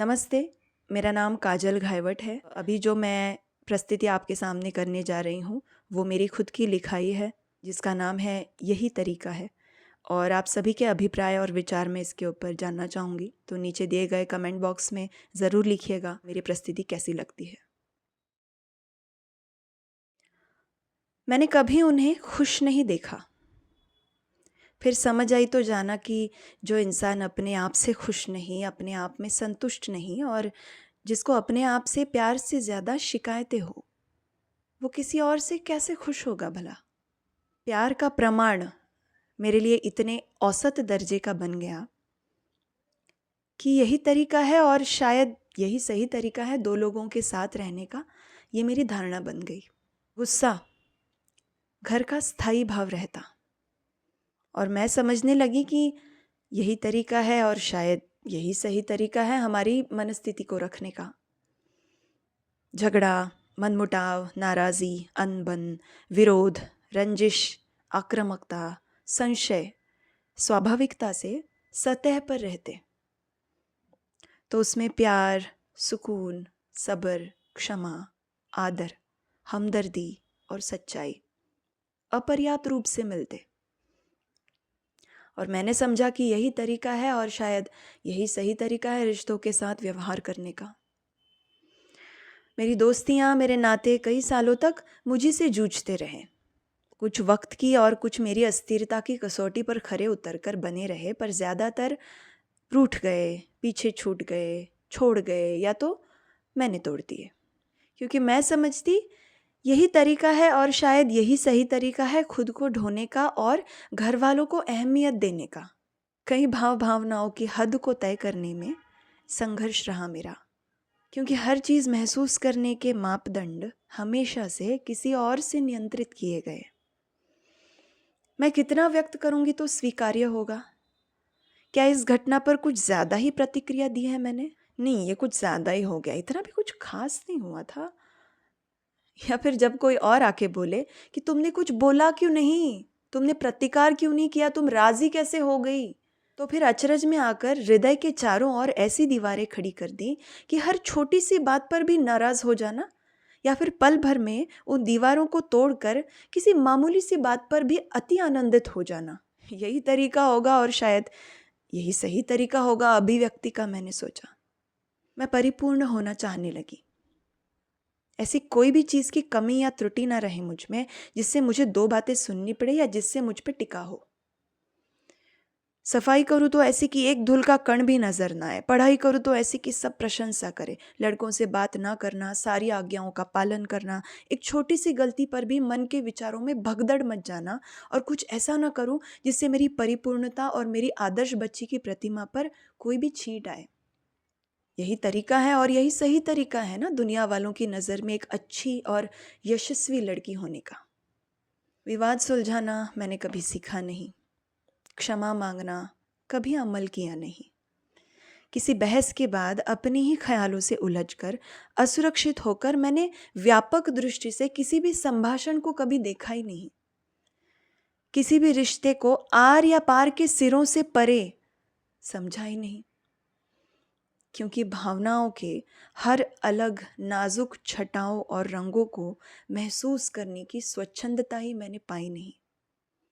नमस्ते, मेरा नाम काजल घायवट है। अभी जो मैं प्रस्तुति आपके सामने करने जा रही हूँ, वो मेरी खुद की लिखाई है, जिसका नाम है यही तरीका है। और आप सभी के अभिप्राय और विचार मैं इसके ऊपर जानना चाहूँगी, तो नीचे दिए गए कमेंट बॉक्स में ज़रूर लिखिएगा मेरी प्रस्तुति कैसी लगती है। मैंने कभी उन्हें खुश नहीं देखा, फिर समझ आई तो जाना कि जो इंसान अपने आप से खुश नहीं, अपने आप में संतुष्ट नहीं और जिसको अपने आप से प्यार से ज़्यादा शिकायतें हो, वो किसी और से कैसे खुश होगा भला। प्यार का प्रमाण मेरे लिए इतने औसत दर्जे का बन गया कि यही तरीका है और शायद यही सही तरीका है दो लोगों के साथ रहने का। ये मेरी धारणा बन गई। गुस्सा घर का स्थायी भाव रहता और मैं समझने लगी कि यही तरीका है और शायद यही सही तरीका है हमारी मनस्थिति को रखने का। झगड़ा, मनमुटाव, नाराज़ी, अनबन, विरोध, रंजिश, आक्रामकता, संशय स्वाभाविकता से सतह पर रहते, तो उसमें प्यार, सुकून, सब्र, क्षमा, आदर, हमदर्दी और सच्चाई अपर्याप्त रूप से मिलते। और मैंने समझा कि यही तरीका है और शायद यही सही तरीका है रिश्तों के साथ व्यवहार करने का। मेरी दोस्तियाँ, मेरे नाते कई सालों तक मुझी से जूझते रहे। कुछ वक्त की और कुछ मेरी अस्थिरता की कसौटी पर खरे उतरकर बने रहे, पर ज़्यादातर रूठ गए, पीछे छूट गए, छोड़ गए या तो मैंने तोड़ दिए। क्योंकि मैं समझती यही तरीका है और शायद यही सही तरीका है खुद को ढोने का और घर वालों को अहमियत देने का। कई भावनाओं की हद को तय करने में संघर्ष रहा मेरा, क्योंकि हर चीज़ महसूस करने के मापदंड हमेशा से किसी और से नियंत्रित किए गए। मैं कितना व्यक्त करूंगी तो स्वीकार्य होगा? क्या इस घटना पर कुछ ज़्यादा ही प्रतिक्रिया दी है मैंने? नहीं, ये कुछ ज़्यादा ही हो गया, इतना भी कुछ खास नहीं हुआ था। या फिर जब कोई और आके बोले कि तुमने कुछ बोला क्यों नहीं, तुमने प्रतिकार क्यों नहीं किया, तुम राजी कैसे हो गई, तो फिर अचरज में आकर हृदय के चारों ओर ऐसी दीवारें खड़ी कर दी कि हर छोटी सी बात पर भी नाराज हो जाना या फिर पल भर में उन दीवारों को तोड़कर किसी मामूली सी बात पर भी अति आनंदित हो जाना, यही तरीका होगा और शायद यही सही तरीका होगा अभिव्यक्ति का। मैंने सोचा मैं परिपूर्ण होना चाहने लगी। ऐसी कोई भी चीज़ की कमी या त्रुटि ना रहे मुझ में जिससे मुझे दो बातें सुननी पड़े या जिससे मुझ पे टिका हो। सफाई करूँ तो ऐसी कि एक धूल का कण भी नजर ना आए, पढ़ाई करूँ तो ऐसी कि सब प्रशंसा करे, लड़कों से बात ना करना, सारी आज्ञाओं का पालन करना, एक छोटी सी गलती पर भी मन के विचारों में भगदड़ मच जाना और कुछ ऐसा ना करूँ जिससे मेरी परिपूर्णता और मेरी आदर्श बच्ची की प्रतिमा पर कोई भी छींट आए। यही तरीका है और यही सही तरीका है ना दुनिया वालों की नज़र में एक अच्छी और यशस्वी लड़की होने का। विवाद सुलझाना मैंने कभी सीखा नहीं, क्षमा मांगना कभी अमल किया नहीं। किसी बहस के बाद अपने ही ख्यालों से उलझकर असुरक्षित होकर मैंने व्यापक दृष्टि से किसी भी संभाषण को कभी देखा ही नहीं। किसी भी रिश्ते को आर या पार के सिरों से परे समझा ही नहीं, क्योंकि भावनाओं के हर अलग नाजुक छटाओं और रंगों को महसूस करने की स्वच्छंदता ही मैंने पाई नहीं।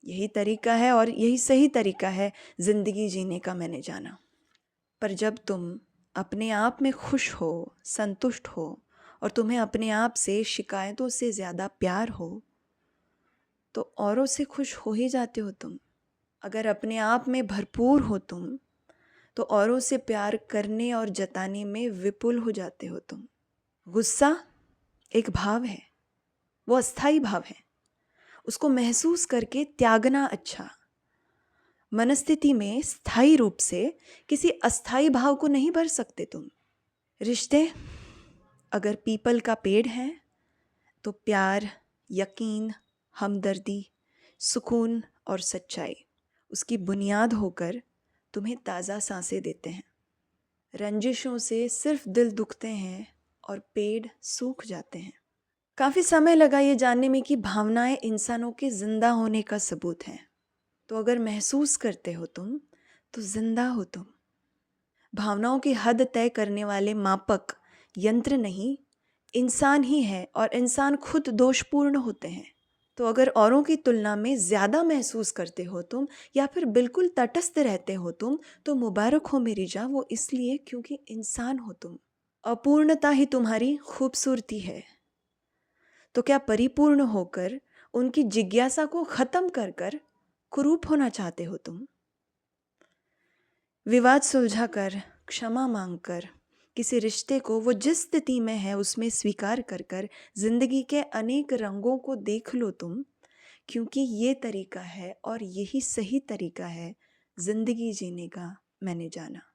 यही तरीका है और यही सही तरीका है जिंदगी जीने का, मैंने जाना। पर जब तुम अपने आप में खुश हो, संतुष्ट हो और तुम्हें अपने आप से शिकायतों से ज़्यादा प्यार हो, तो औरों से खुश हो ही जाते हो तुम। अगर अपने आप में भरपूर हो तुम, तो औरों से प्यार करने और जताने में विपुल हो जाते हो तुम। गुस्सा एक भाव है, वो अस्थाई भाव है, उसको महसूस करके त्यागना अच्छा। मनस्थिति में स्थायी रूप से किसी अस्थाई भाव को नहीं भर सकते तुम। रिश्ते अगर पीपल का पेड़ है तो प्यार, यकीन, हमदर्दी, सुकून और सच्चाई उसकी बुनियाद होकर तुम्हें ताज़ा सांसें देते हैं। रंजिशों से सिर्फ दिल दुखते हैं और पेड़ सूख जाते हैं। काफ़ी समय लगा ये जानने में कि भावनाएं इंसानों के जिंदा होने का सबूत हैं। तो अगर महसूस करते हो तुम, तो जिंदा हो तुम। भावनाओं की हद तय करने वाले मापक यंत्र नहीं, इंसान ही है और इंसान खुद दोषपूर्ण होते हैं। तो अगर औरों की तुलना में ज़्यादा महसूस करते हो तुम या फिर बिल्कुल तटस्थ रहते हो तुम, तो मुबारक हो मेरी जान, वो इसलिए क्योंकि इंसान हो तुम। अपूर्णता ही तुम्हारी खूबसूरती है। तो क्या परिपूर्ण होकर उनकी जिज्ञासा को ख़त्म कर कर कुरूप होना चाहते हो तुम? विवाद सुलझा कर, क्षमा मांग कर, किसी रिश्ते को वो जिस स्थिति में है उसमें स्वीकार कर कर जिंदगी के अनेक रंगों को देख लो तुम, क्योंकि ये तरीका है और यही सही तरीका है जिंदगी जीने का, मैंने जाना।